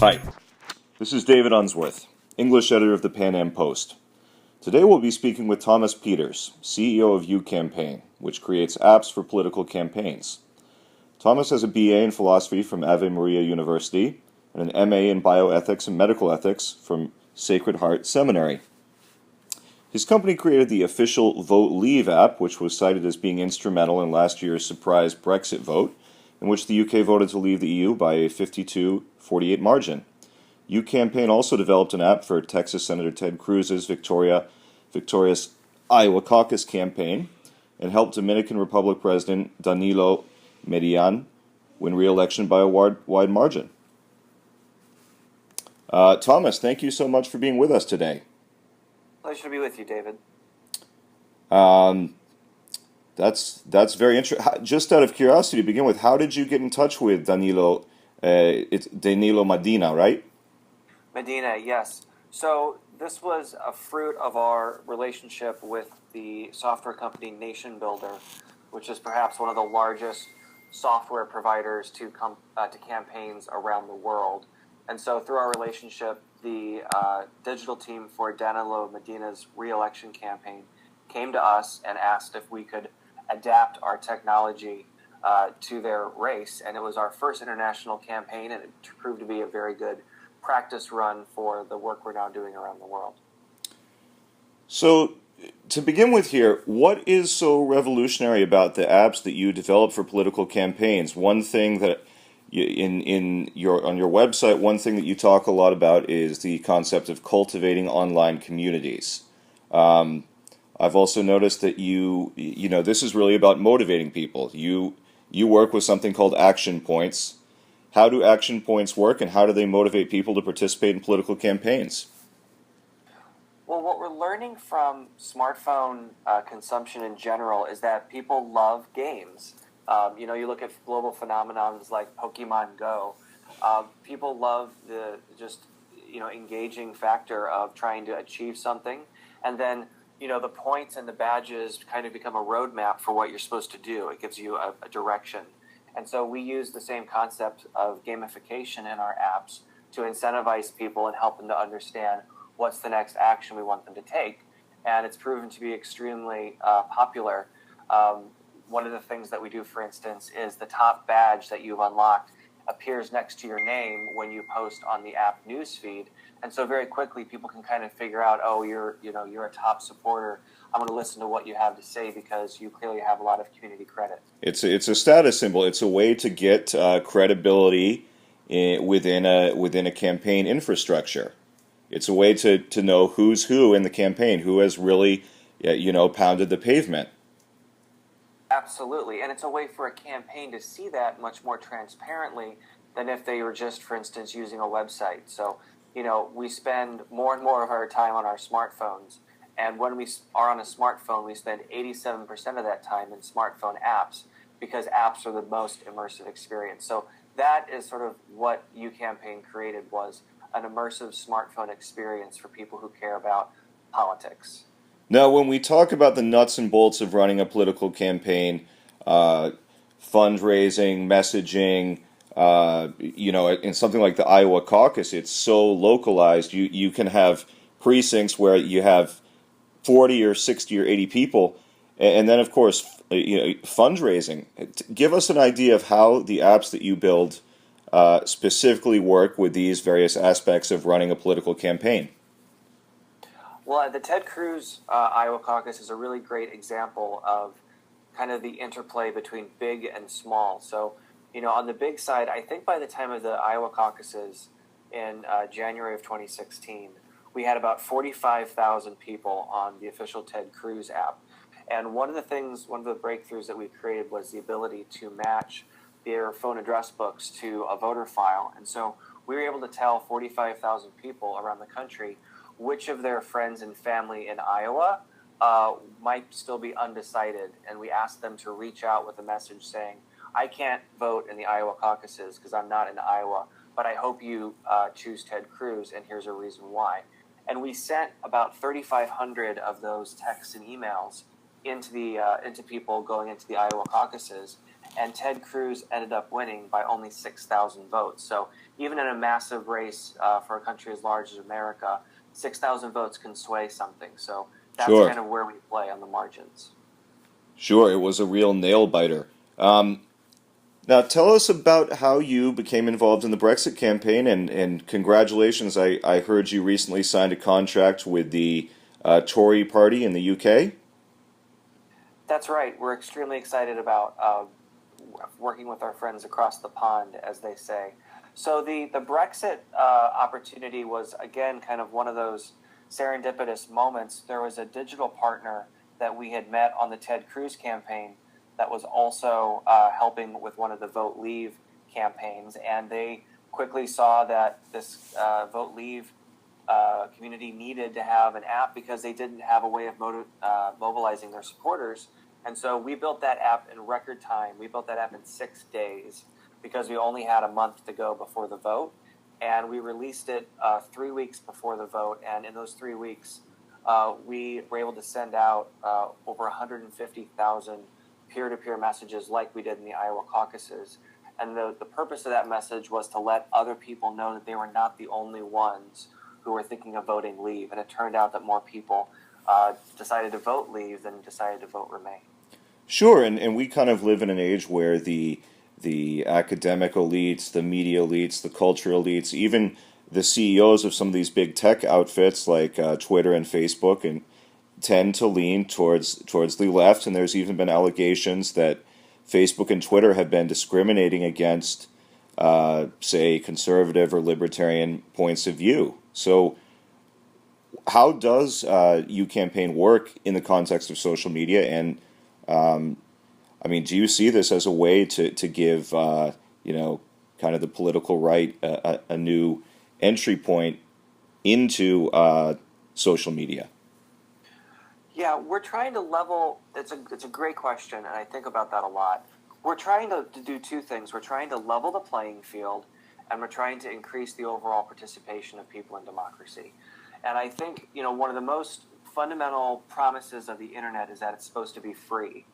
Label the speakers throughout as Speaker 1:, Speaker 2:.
Speaker 1: Hi, this is David Unsworth, English editor of the Pan Am Post. Today we'll be speaking with Thomas Peters, CEO of uCampaign, which creates apps for political campaigns. Thomas has a BA in philosophy from Ave Maria University and an MA in bioethics and medical ethics from Sacred Heart Seminary. His company created the official Vote Leave app, which was cited as being instrumental in last year's surprise Brexit vote, in which the UK voted to leave the EU by a 52-48 margin. uCampaign also developed an app for Texas Senator Ted Cruz's victorious Iowa caucus campaign and helped Dominican Republic President Danilo Medellin win re-election by a wide margin. Thomas, thank you so much for being with us today.
Speaker 2: Pleasure to be with you, David.
Speaker 1: That's very interesting. Just out of curiosity, to begin with, how did you get in touch with Danilo? It's Danilo Medina, right?
Speaker 2: Medina, yes. So this was a fruit of our relationship with the software company Nation Builder, which is perhaps one of the largest software providers to campaigns around the world. And so through our relationship, the digital team for Danilo Medina's re-election campaign came to us and asked if we could adapt our technology to their race. And it was our first international campaign, and it proved to be a very good practice run for the work we're now doing around the world.
Speaker 1: So, to begin with here, what is so revolutionary about the apps that you develop for political campaigns? One thing that on your website, one thing that you talk a lot about is the concept of cultivating online communities. I've also noticed that this is really about motivating people. You work with something called action points. How do action points work, and how do they motivate people to participate in political campaigns?
Speaker 2: Well, what we're learning from smartphone consumption in general is that people love games. You look at global phenomenons like Pokemon Go. People love the engaging factor of trying to achieve something, and then the points and the badges kind of become a roadmap for what you're supposed to do. It gives you a direction. And so we use the same concept of gamification in our apps to incentivize people and help them to understand what's the next action we want them to take. And it's proven to be extremely popular. One of the things that we do, for instance, is the top badge that you've unlocked appears next to your name when you post on the app newsfeed. And so very quickly people can kind of figure out, oh, you're a top supporter. I'm going to listen to what you have to say because you clearly have a lot of community credit.
Speaker 1: It's a status symbol. It's a way to get credibility within a campaign infrastructure. It's a way to know who's who in the campaign, who has really pounded the pavement.
Speaker 2: Absolutely, and it's a way for a campaign to see that much more transparently than if they were just, for instance, using a website. So, we spend more and more of our time on our smartphones, and when we are on a smartphone, we spend 87% of that time in smartphone apps because apps are the most immersive experience. So that is sort of what uCampaign created, was an immersive smartphone experience for people who care about politics.
Speaker 1: Now, when we talk about the nuts and bolts of running a political campaign, fundraising, messaging, in something like the Iowa caucus, it's so localized. You can have precincts where you have 40 or 60 or 80 people, and then, of course, fundraising. Give us an idea of how the apps that you build specifically work with these various aspects of running a political campaign.
Speaker 2: Well, the Ted Cruz Iowa caucus is a really great example of kind of the interplay between big and small. So, on the big side, I think by the time of the Iowa caucuses in January of 2016, we had about 45,000 people on the official Ted Cruz app. And one of the breakthroughs that we created was the ability to match their phone address books to a voter file. And so we were able to tell 45,000 people around the country which of their friends and family in Iowa might still be undecided. And we asked them to reach out with a message saying, I can't vote in the Iowa caucuses because I'm not in Iowa, but I hope you choose Ted Cruz, and here's a reason why. And we sent about 3,500 of those texts and emails into people going into the Iowa caucuses, and Ted Cruz ended up winning by only 6,000 votes. So even in a massive race for a country as large as America, 6,000 votes can sway something. So that's
Speaker 1: Sure.
Speaker 2: kind of where we play on the margins.
Speaker 1: Sure, it was a real nail biter. Now, tell us about how you became involved in the Brexit campaign, and congratulations. I heard you recently signed a contract with the Tory party in the UK.
Speaker 2: That's right. We're extremely excited about working with our friends across the pond, as they say. So the Brexit opportunity was, again, kind of one of those serendipitous moments. There was a digital partner that we had met on the Ted Cruz campaign that was also helping with one of the Vote Leave campaigns, and they quickly saw that this Vote Leave community needed to have an app because they didn't have a way of mobilizing their supporters. And so we built that app in record time. We built that app in 6 days because we only had a month to go before the vote. And we released it 3 weeks before the vote. And in those 3 weeks, we were able to send out over 150,000 peer-to-peer messages like we did in the Iowa caucuses. And the purpose of that message was to let other people know that they were not the only ones who were thinking of voting leave. And it turned out that more people decided to vote leave than decided to vote remain.
Speaker 1: Sure, and we kind of live in an age where the academic elites, the media elites, the cultural elites, even the CEOs of some of these big tech outfits like Twitter and Facebook, and tend to lean towards the left. And there's even been allegations that Facebook and Twitter have been discriminating against, say, conservative or libertarian points of view. So, how does uCampaign work in the context of social media? And I mean, do you see this as a way to give kind of the political right a new entry point into social media?
Speaker 2: Yeah, we're trying to level. It's a great question, and I think about that a lot. We're trying to do two things. We're trying to level the playing field, and we're trying to increase the overall participation of people in democracy. And I think one of the most fundamental promises of the internet is that it's supposed to be free.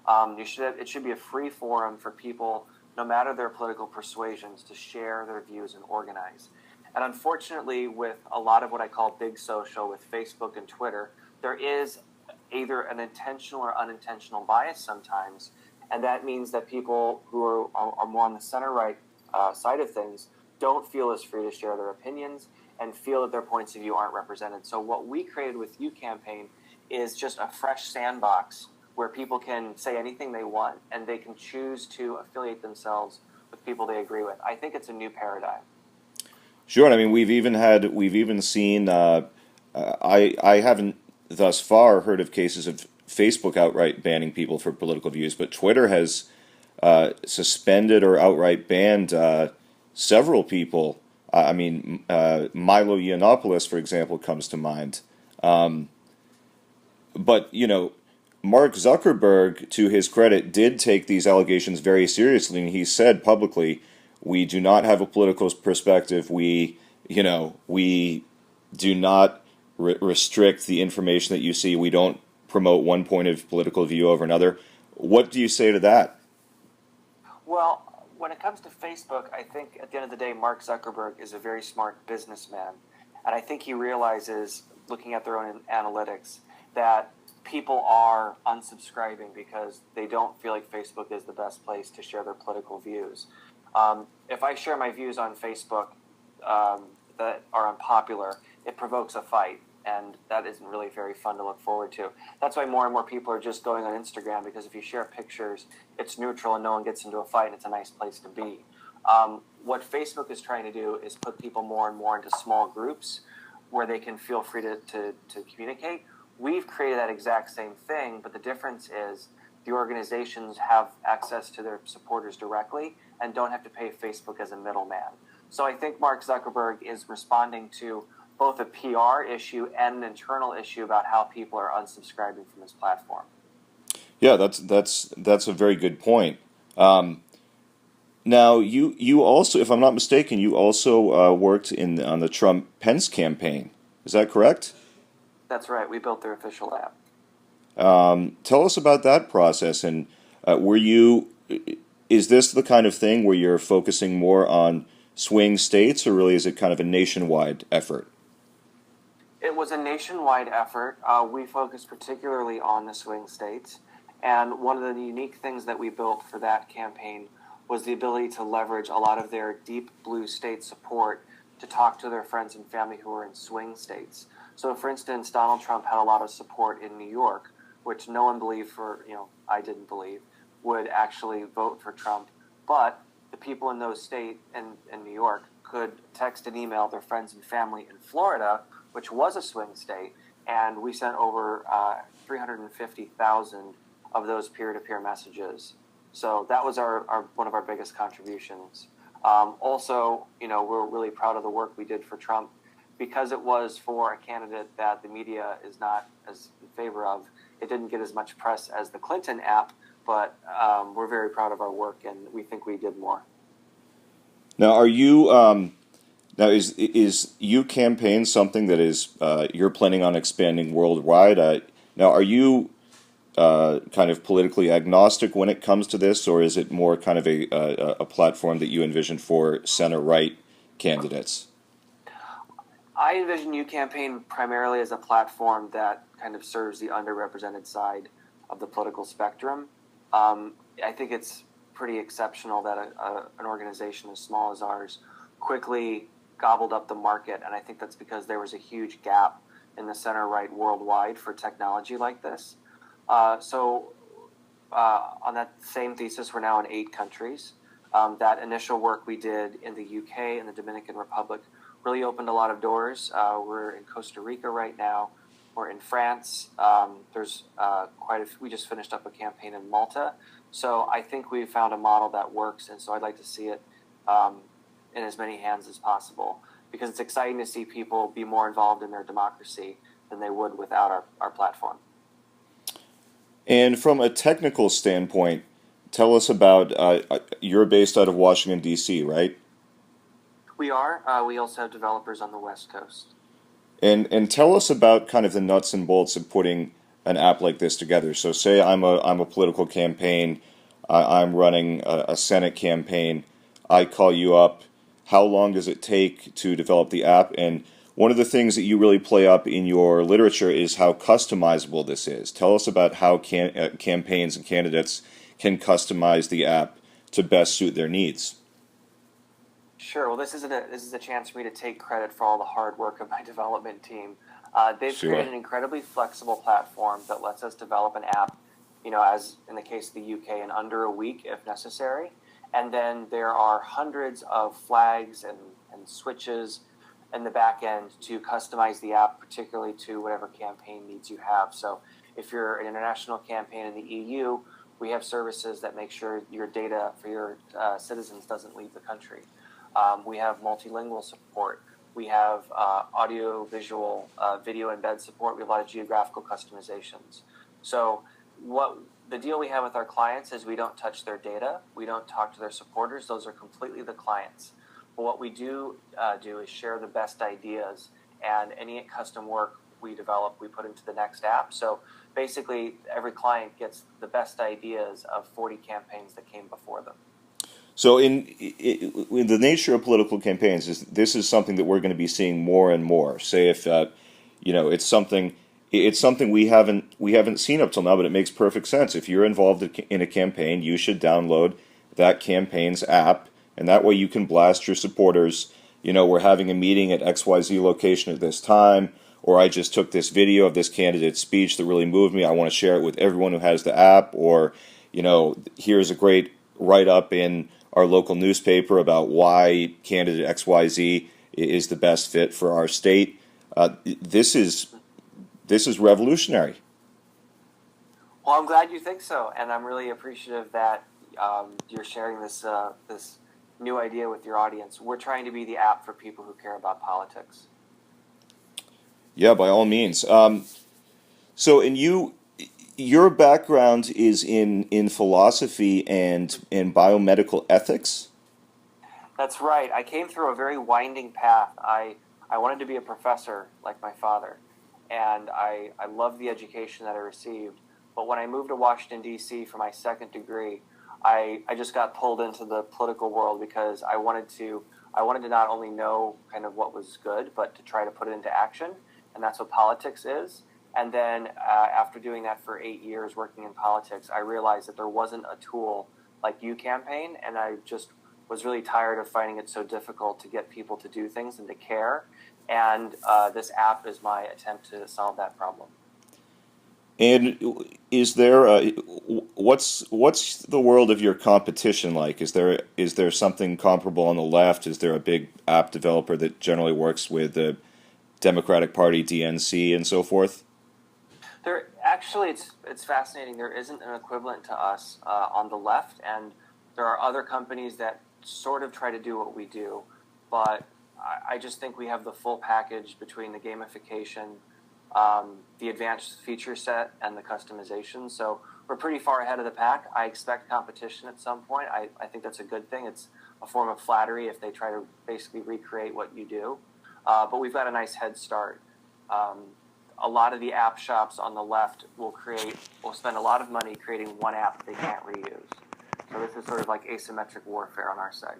Speaker 2: It should be a free forum for people, no matter their political persuasions, to share their views and organize. And unfortunately, with a lot of what I call big social, with Facebook and Twitter, there is either an intentional or unintentional bias sometimes, and that means that people who are more on the center-right side of things don't feel as free to share their opinions and feel that their points of view aren't represented. So what we created with uCampaign is just a fresh sandbox where people can say anything they want, and they can choose to affiliate themselves with people they agree with. I think it's a new paradigm.
Speaker 1: Sure. I mean, we've even seen. I haven't thus far heard of cases of Facebook outright banning people for political views, but Twitter has suspended or outright banned several people. I mean, Milo Yiannopoulos, for example, comes to mind. But Mark Zuckerberg, to his credit, did take these allegations very seriously, and he said publicly, "We do not have a political perspective. We do not restrict the information that you see. We don't promote one point of political view over another." What do you say to that?
Speaker 2: Well, when it comes to Facebook, I think at the end of the day, Mark Zuckerberg is a very smart businessman. And I think he realizes, looking at their own analytics, that people are unsubscribing because they don't feel like Facebook is the best place to share their political views. If I share my views on Facebook that are unpopular, it provokes a fight, and that isn't really very fun to look forward to. That's why more and more people are just going on Instagram, because if you share pictures, it's neutral and no one gets into a fight, and it's a nice place to be. What Facebook is trying to do is put people more and more into small groups where they can feel free to communicate. We've created that exact same thing, but the difference is the organizations have access to their supporters directly and don't have to pay Facebook as a middleman. So I think Mark Zuckerberg is responding to both a PR issue and an internal issue about how people are unsubscribing from his platform.
Speaker 1: Yeah, that's a very good point. Now, you also, if I'm not mistaken, you also worked on the Trump Pence campaign. Is that correct?
Speaker 2: That's right. We built their official app.
Speaker 1: Tell us about that process, and were you? Is this the kind of thing where you're focusing more on swing states, or really is it kind of a nationwide effort?
Speaker 2: It was a nationwide effort. We focused particularly on the swing states. And one of the unique things that we built for that campaign was the ability to leverage a lot of their deep blue state support to talk to their friends and family who are in swing states. So, for instance, Donald Trump had a lot of support in New York, which no one believed I didn't believe, would actually vote for Trump. But the people in those states in New York could text and email their friends and family in Florida, which was a swing state, and we sent over 350,000 of those peer-to-peer messages. So that was our one of our biggest contributions. Also, we're really proud of the work we did for Trump because it was for a candidate that the media is not as in favor of. It didn't get as much press as the Clinton app, but we're very proud of our work, and we think we did more.
Speaker 1: Now, are you now is uCampaign something that is you're planning on expanding worldwide? Now, are you kind of politically agnostic when it comes to this, or is it more kind of a platform that you envision for center-right candidates?
Speaker 2: I envision uCampaign primarily as a platform that kind of serves the underrepresented side of the political spectrum. I think it's pretty exceptional that an organization as small as ours quickly gobbled up the market, and I think that's because there was a huge gap in the center-right worldwide for technology like this. So on that same thesis, we're now in 8 countries. That initial work we did in the UK and the Dominican Republic really opened a lot of doors. We're in Costa Rica right now. We're in France. There's we just finished up a campaign in Malta. So I think we found a model that works, and so I'd like to see it in as many hands as possible, because it's exciting to see people be more involved in their democracy than they would without our platform.
Speaker 1: And from a technical standpoint, tell us about you're based out of Washington, D.C., right?
Speaker 2: We are. We also have developers on the West Coast.
Speaker 1: And tell us about kind of the nuts and bolts of putting an app like this together. So say I'm a political campaign, I'm running a Senate campaign, I call you up. How long does it take to develop the app? And one of the things that you really play up in your literature is how customizable this is. Tell us about how campaigns and candidates can customize the app to best suit their needs.
Speaker 2: Sure. Well, this is a chance for me to take credit for all the hard work of my development team. They've created an incredibly flexible platform that lets us develop an app, as in the case of the UK, in under a week if necessary. And then there are hundreds of flags and switches in the back end to customize the app, particularly to whatever campaign needs you have. So if you're an international campaign in the EU, we have services that make sure your data for your citizens doesn't leave the country. We have multilingual support. We have audio-visual video embed support. We have a lot of geographical customizations. So the deal we have with our clients is we don't touch their data. We don't talk to their supporters. Those are completely the clients. But what we do is share the best ideas, and any custom work we develop, we put into the next app. So basically, every client gets the best ideas of 40 campaigns that came before them.
Speaker 1: So in the nature of political campaigns, this is something that we're going to be seeing more and more. Say if it's something we haven't seen up till now, but it makes perfect sense. If you're involved in a campaign, you should download that campaign's app, and that way you can blast your supporters. We're having a meeting at XYZ location at this time, or I just took this video of this candidate's speech that really moved me. I want to share it with everyone who has the app, or here's a great write-up in our local newspaper about why candidate XYZ is the best fit for our state. This is revolutionary.
Speaker 2: Well, I'm glad you think so, and I'm really appreciative that you're sharing this new idea with your audience. We're trying to be the app for people who care about politics.
Speaker 1: Yeah, by all means. So, your background is in philosophy and biomedical ethics?
Speaker 2: That's right. I came through a very winding path. I wanted to be a professor like my father, and I loved the education that I received. But when I moved to Washington, D.C. for my second degree, I just got pulled into the political world because I wanted to not only know kind of what was good, but to try to put it into action. And that's what politics is. And then after doing that for 8 years working in politics, I realized that there wasn't a tool like uCampaign, and I just was really tired of finding it so difficult to get people to do things and to care. And this app is my attempt to solve that problem.
Speaker 1: And is there what's the world of your competition like? Is there something comparable on the left? Is there a big app developer that generally works with the Democratic Party, DNC, and so forth?
Speaker 2: There actually, it's fascinating. There isn't an equivalent to us on the left, and there are other companies that sort of try to do what we do, but I just think we have the full package between the gamification, the advanced feature set, and the customization. So we're pretty far ahead of the pack. I expect competition at some point. I think that's a good thing. It's a form of flattery if they try to basically recreate what you do. But we've got a nice head start. A lot of the app shops on the left will spend a lot of money creating one app that they can't reuse. So this is sort of like asymmetric warfare on our side.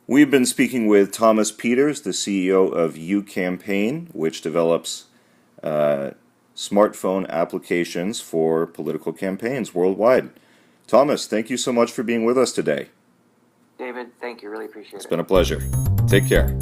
Speaker 1: We've been speaking with Thomas Peters, the CEO of uCampaign, which develops smartphone applications for political campaigns worldwide. Thomas, thank you so much for being with us today.
Speaker 2: David, thank you. Really appreciate it.
Speaker 1: It's been a pleasure. Take care.